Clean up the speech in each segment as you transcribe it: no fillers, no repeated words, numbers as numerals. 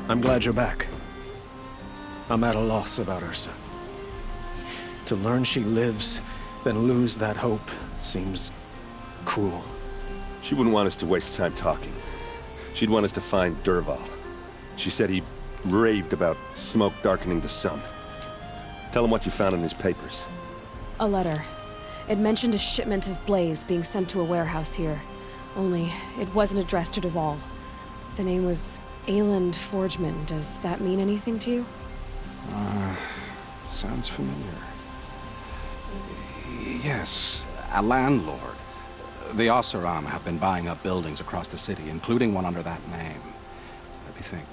I'm glad you're back. I'm at a loss about Ursa. To learn she lives, then lose that hope, seems cruel. She wouldn't want us to waste time talking. She'd want us to find Dervahl. She said he raved about smoke darkening the sun. Tell him what you found in his papers. A letter. It mentioned a shipment of Blaze being sent to a warehouse here. Only, it wasn't addressed to Dervahl. The name was Ayland Forgeman. Does that mean anything to you? Sounds familiar. Yes, a landlord. The Oseram have been buying up buildings across the city, including one under that name. Let me think.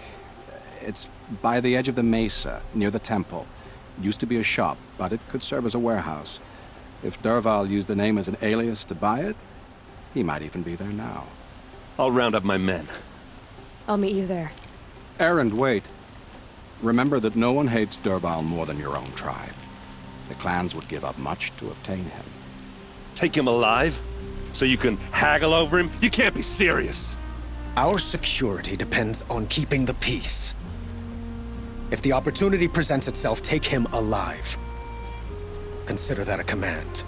It's by the edge of the mesa, near the temple. Used to be a shop, but it could serve as a warehouse. If Dervahl used the name as an alias to buy it, he might even be there now. I'll round up my men. I'll meet you there. Erend, wait. Remember that no one hates Dervahl more than your own tribe. The clans would give up much to obtain him. Take him alive? So you can haggle over him? You can't be serious! Our security depends on keeping the peace. If the opportunity presents itself, take him alive. Consider that a command.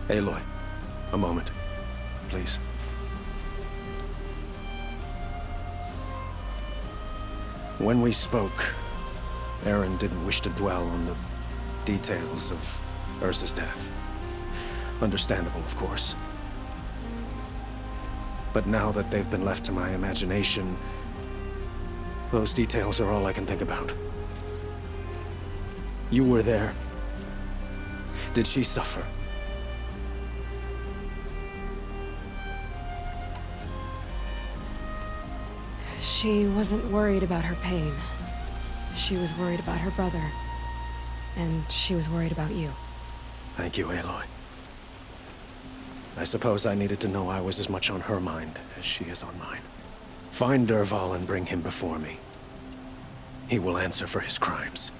Aloy, a moment, please. When we spoke, Erend didn't wish to dwell on the details of Ursa's death. Understandable, of course. But now that they've been left to my imagination, those details are all I can think about. You were there. Did she suffer? She wasn't worried about her pain. She was worried about her brother. And she was worried about you. Thank you, Aloy. I suppose I needed to know I was as much on her mind as she is on mine. Find Dervahl and bring him before me. He will answer for his crimes.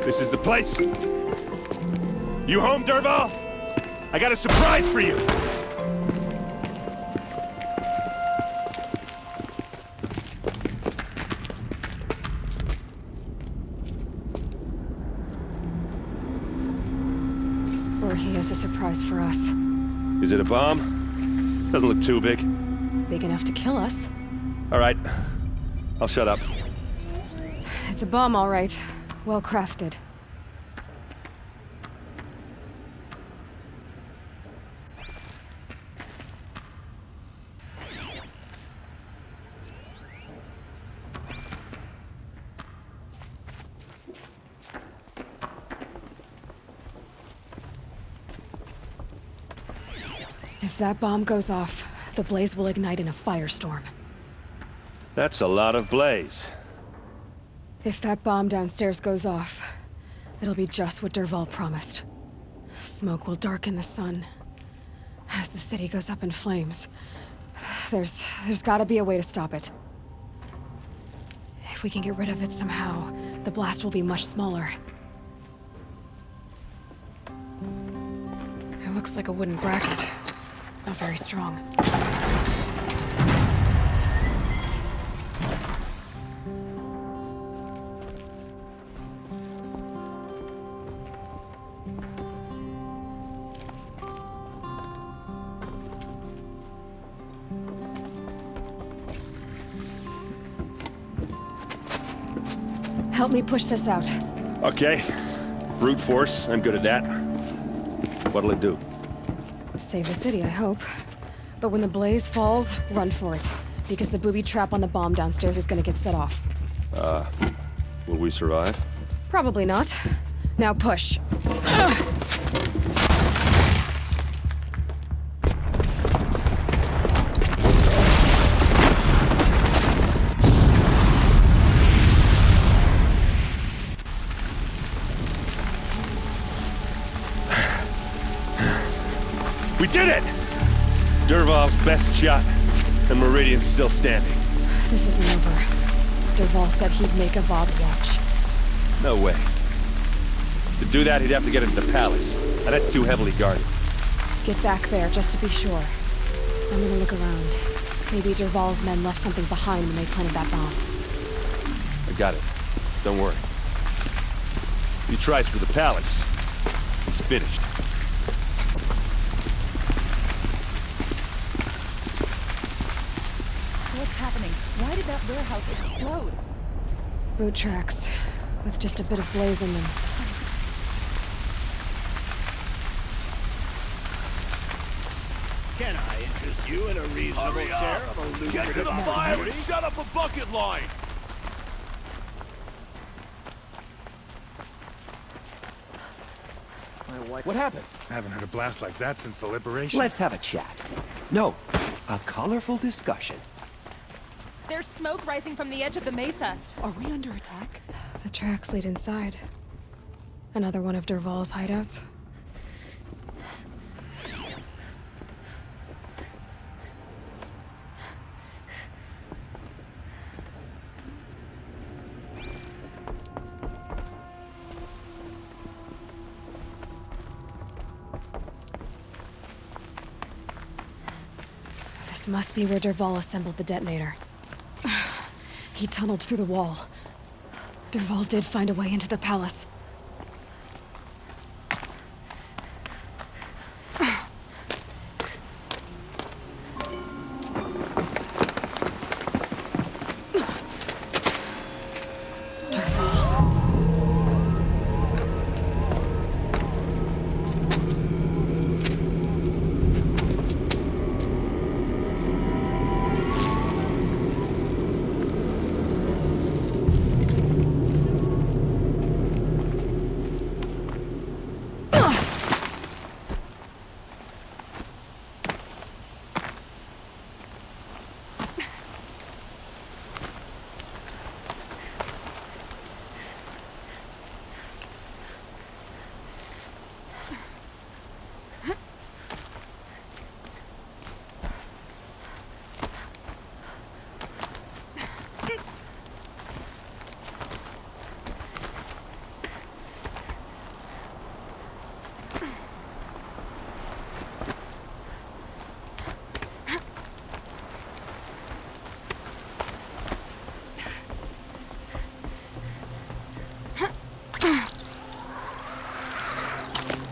This is the place? You home, Dervahl? I got a surprise for you! Or he has a surprise for us. Is it a bomb? Doesn't look too big. Big enough to kill us. All right. I'll shut up. It's a bomb, all right. Well crafted. If that bomb goes off, the blaze will ignite in a firestorm. That's a lot of blaze. If that bomb downstairs goes off, it'll be just what Dervahl promised. Smoke will darken the sun. As the city goes up in flames, there's gotta be a way to stop it. If we can get rid of it somehow, the blast will be much smaller. It looks like a wooden bracket. Not very strong. Help me push this out. Okay. Brute force, I'm good at that. What'll it do? Save the city, I hope. But when the blaze falls, run for it. Because the booby trap on the bomb downstairs is gonna get set off. Will we survive? Probably not. Now push. We did it! Dervahl's best shot, and Meridian's still standing. This isn't over. Dervahl said he'd make a VOD watch. No way. To do that, he'd have to get into the palace. And that's too heavily guarded. Get back there, just to be sure. I'm gonna look around. Maybe Dervahl's men left something behind when they planted that bomb. I got it. Don't worry. If he tries for the palace, he's finished. What's happening? Why did that warehouse explode? Boot tracks, with just a bit of blaze in them. Can I interest you in a reasonable share of a lucrative Get to the fire and opportunity? set up a bucket line! What happened? I haven't heard a blast like that since the liberation. Let's have a chat. No, a colorful discussion. There's smoke rising from the edge of the mesa. Are we under attack? The tracks lead inside. Another one of Dervahl's hideouts. This must be where Dervahl assembled the detonator. He tunneled through the wall. Dervahl did find a way into the palace.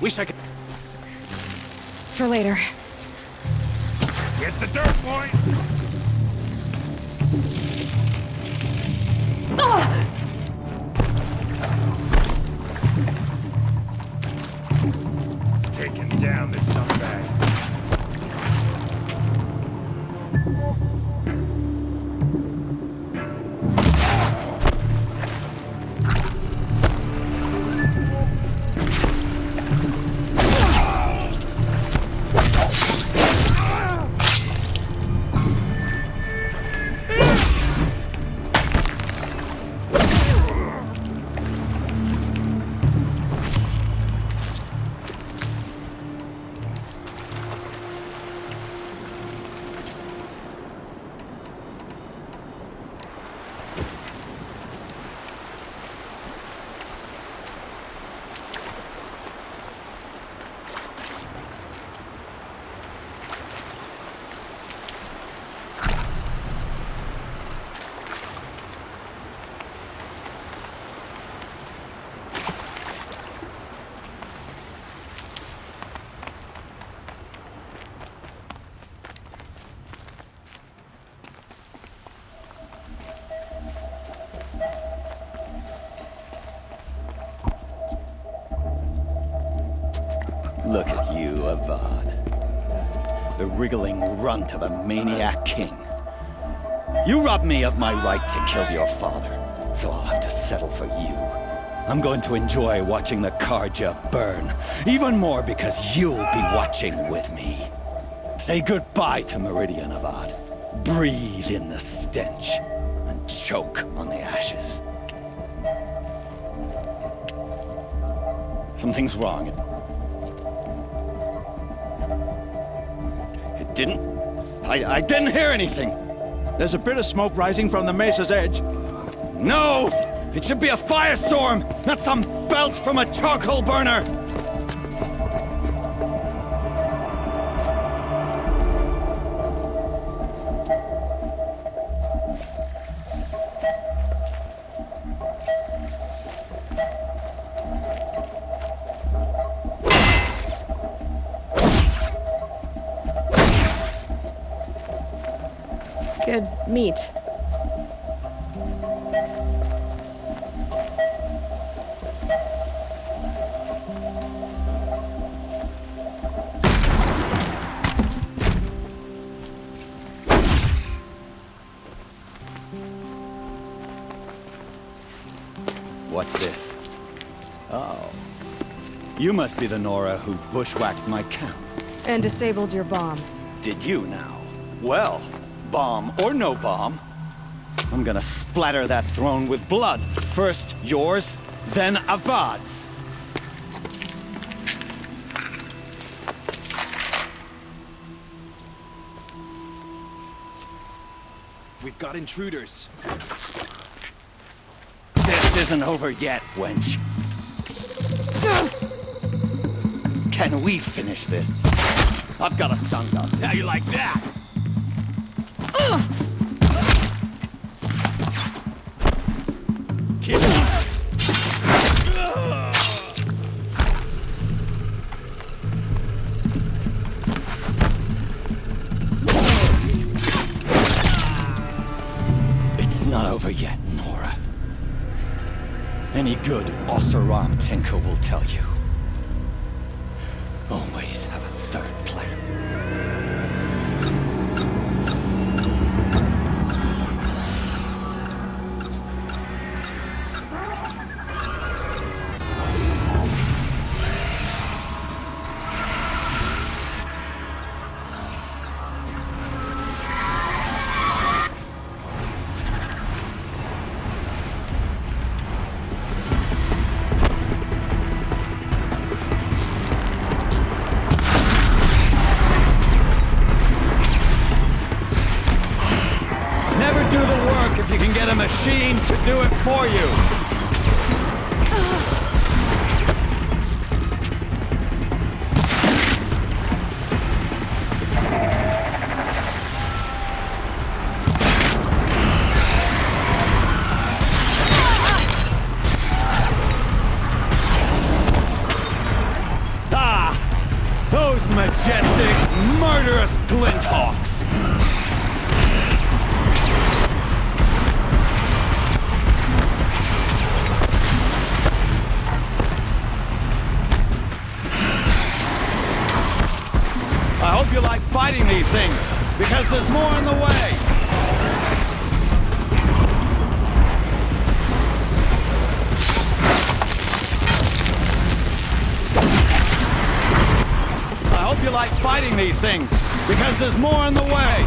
Wish I could... For later. Get the dirt, boy! Taking down this nutbag. Look at you, Avad. The wriggling runt of a maniac king. You robbed me of my right to kill your father, so I'll have to settle for you. I'm going to enjoy watching the Carja burn, even more because you'll be watching with me. Say goodbye to Meridian, Avad. Breathe in the stench, and choke on the ashes. Something's wrong. It didn't... I didn't hear anything. There's a bit of smoke rising from the mesa's edge. No! It should be a firestorm, not some belch from a charcoal burner! Good meat. What's this? Oh. You must be the Nora who bushwhacked my camp. And disabled your bomb. Did you now? Well, bomb or no bomb, I'm gonna splatter that throne with blood. First yours, then Avad's. We've got intruders. This isn't over yet, wench. Can we finish this? I've got a stun gun. How you like that? Kill him. It's not over yet, Nora. Any good Oseram tinker will tell you. Always have a third plan. If you can get a machine to do it for you. Ah! Those majestic, murderous Glinthawks! I hope you like fighting these things, because there's more in the way! I hope you like fighting these things, because there's more in the way!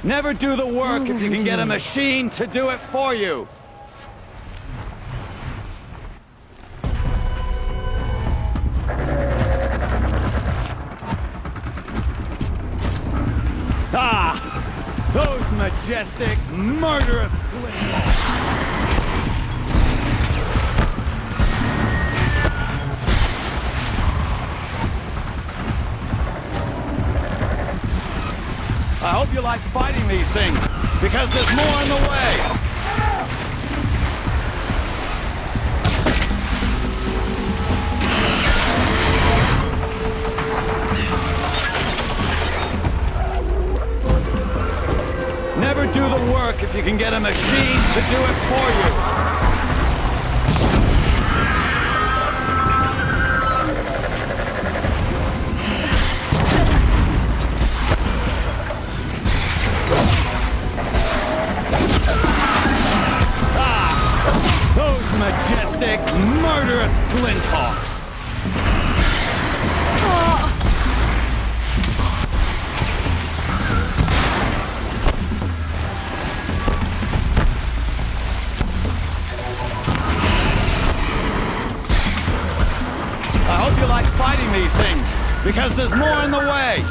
Never do the work if you can get a machine to do it for you. Ah! Those majestic, murderous Glinthawks! I hope you like fighting these things, because there's more in the way! Never do the work if you can get a machine to do it for you! Majestic, murderous Glinthawks! because there's more in the way!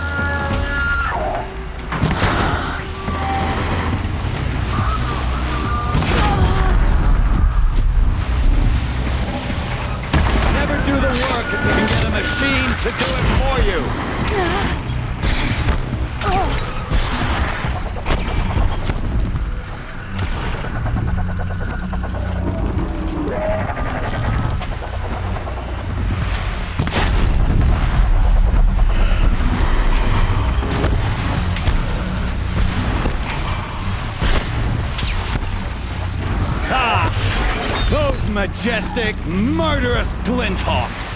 Never do the work if you can get a machine to do it for you! Those majestic, murderous Glinthawks!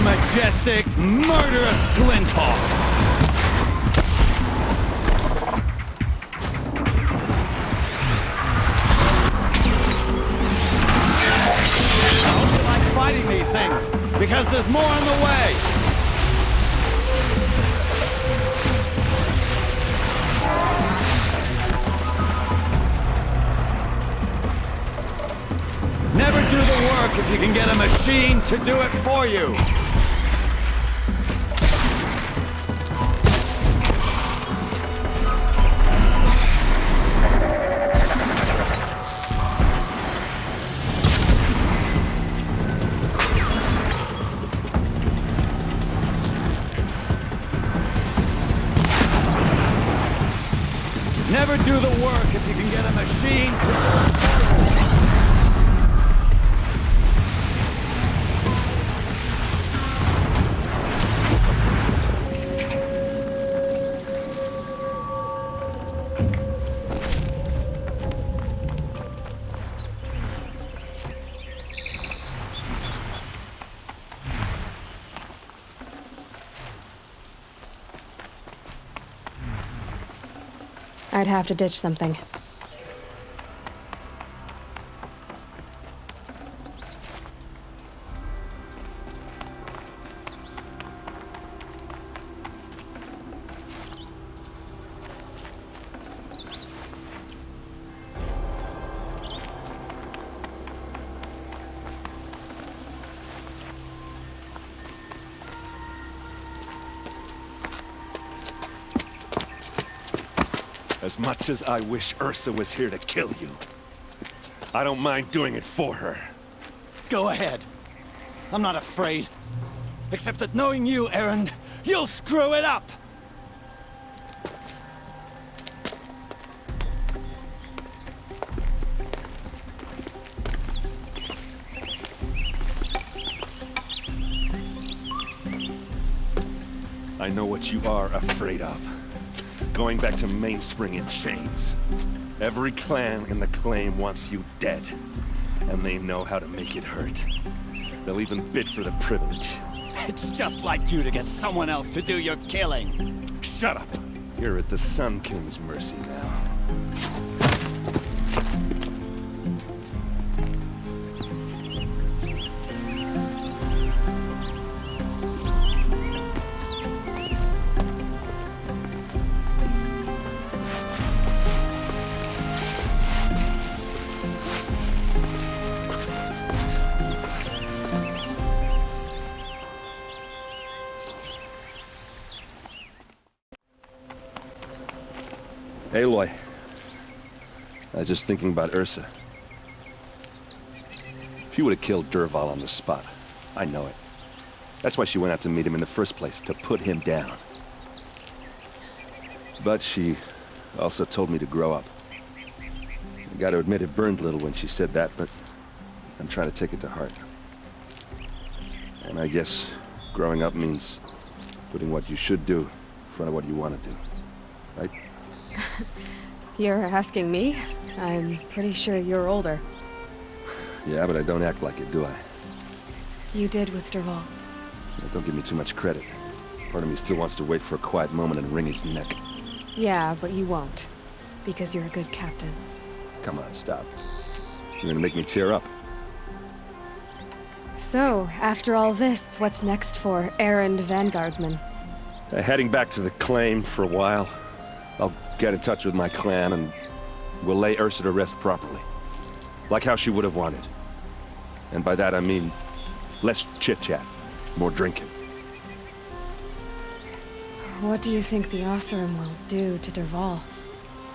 Majestic, murderous Glinthawks! I hope you like fighting these things, because there's more in the way! Never do the work if you can get a machine to do it for you! Never do the work if you can get a machine to... I'd have to ditch something. As much as I wish Ursa was here to kill you, I don't mind doing it for her. Go ahead. I'm not afraid. Except that knowing you, Erend, you'll screw it up! I know what you are afraid of. Going back to Mainspring in chains. Every clan in the Claim wants you dead. And they know how to make it hurt. They'll even bid for the privilege. It's just like you to get someone else to do your killing. Shut up! You're at the Sun King's mercy now. Aloy. I was just thinking about Ursa. She would have killed Dervahl on the spot. I know it. That's why she went out to meet him in the first place, to put him down. But she also told me to grow up. I gotta admit it burned a little when she said that, but I'm trying to take it to heart. And I guess growing up means putting what you should do in front of what you want to do. Right? You're asking me? I'm pretty sure you're older. Yeah, but I don't act like it, do I? You did with Dervahl. Yeah, don't give me too much credit. Part of me still wants to wait for a quiet moment and wring his neck. Yeah, but you won't. Because you're a good captain. Come on, stop. You're gonna make me tear up. So, after all this, what's next for errand vanguardsman? Heading back to the claim for a while. I'll get in touch with my clan and we'll lay Ursa to rest properly. Like how she would have wanted. And by that I mean less chit-chat, more drinking. What do you think the Oseram will do to Dervahl?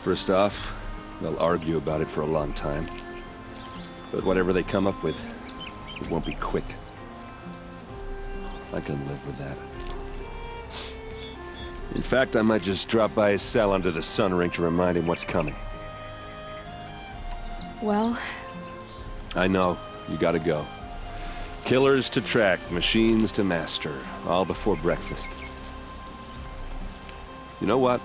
First off, they'll argue about it for a long time. But whatever they come up with, it won't be quick. I can live with that. In fact, I might just drop by his cell under the sun ring to remind him what's coming. Well... I know, you gotta go. Killers to track, machines to master, all before breakfast. You know what?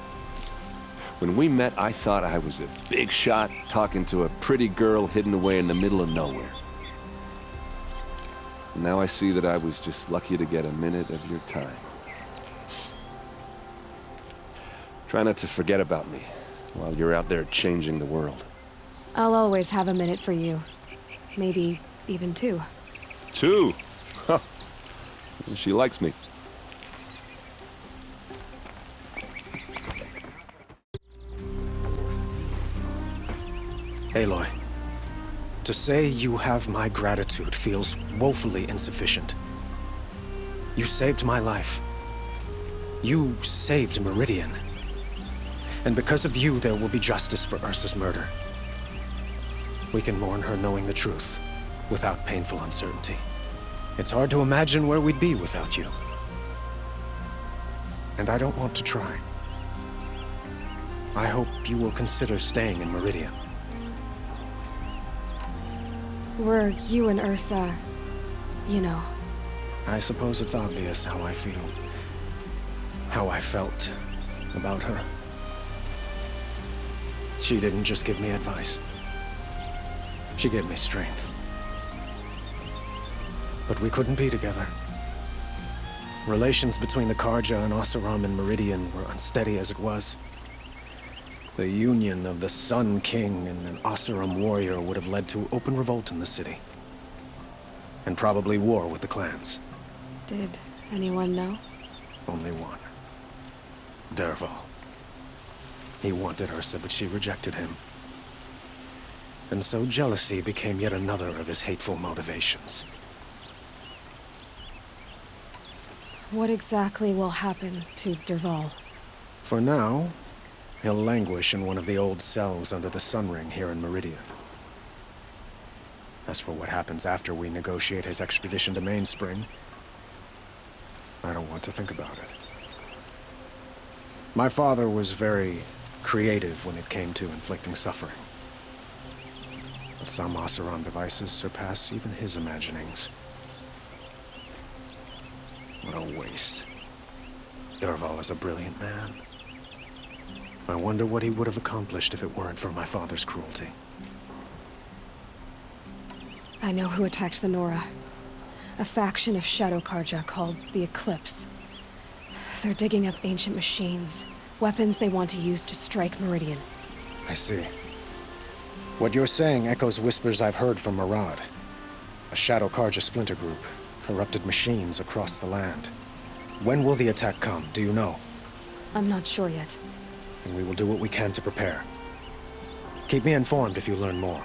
When we met, I thought I was a big shot talking to a pretty girl hidden away in the middle of nowhere. Now I see that I was just lucky to get a minute of your time. Try not to forget about me while you're out there changing the world. I'll always have a minute for you. Maybe even two. Two? Huh. She likes me. Aloy, to say you have my gratitude feels woefully insufficient. You saved my life. You saved Meridian. And because of you, there will be justice for Ursa's murder. We can mourn her knowing the truth, without painful uncertainty. It's hard to imagine where we'd be without you. And I don't want to try. I hope you will consider staying in Meridian. Were you and Ursa... you know... I suppose it's obvious how I feel. How I felt about her. She didn't just give me advice. She gave me strength. But we couldn't be together. Relations between the Carja and Oseram and Meridian were unsteady as it was. The union of the Sun King and an Oseram warrior would have led to open revolt in the city. And probably war with the clans. Did anyone know? Only one. Dervahl. He wanted Ursa, but she rejected him. And so jealousy became yet another of his hateful motivations. What exactly will happen to Dervahl? For now, he'll languish in one of the old cells under the Sun Ring here in Meridian. As for what happens after we negotiate his extradition to Mainspring, I don't want to think about it. My father was very creative when it came to inflicting suffering. But some Oseram devices surpass even his imaginings. What a waste. Dervahl is a brilliant man. I wonder what he would have accomplished if it weren't for my father's cruelty. I know who attacked the Nora. A faction of Shadow Carja called the Eclipse. They're digging up ancient machines, weapons they want to use to strike Meridian. I see. What you're saying echoes whispers I've heard from Maraud. A Shadow Carja splinter group, corrupted machines across the land. When will the attack come, do you know? I'm not sure yet. And we will do what we can to prepare. Keep me informed if you learn more.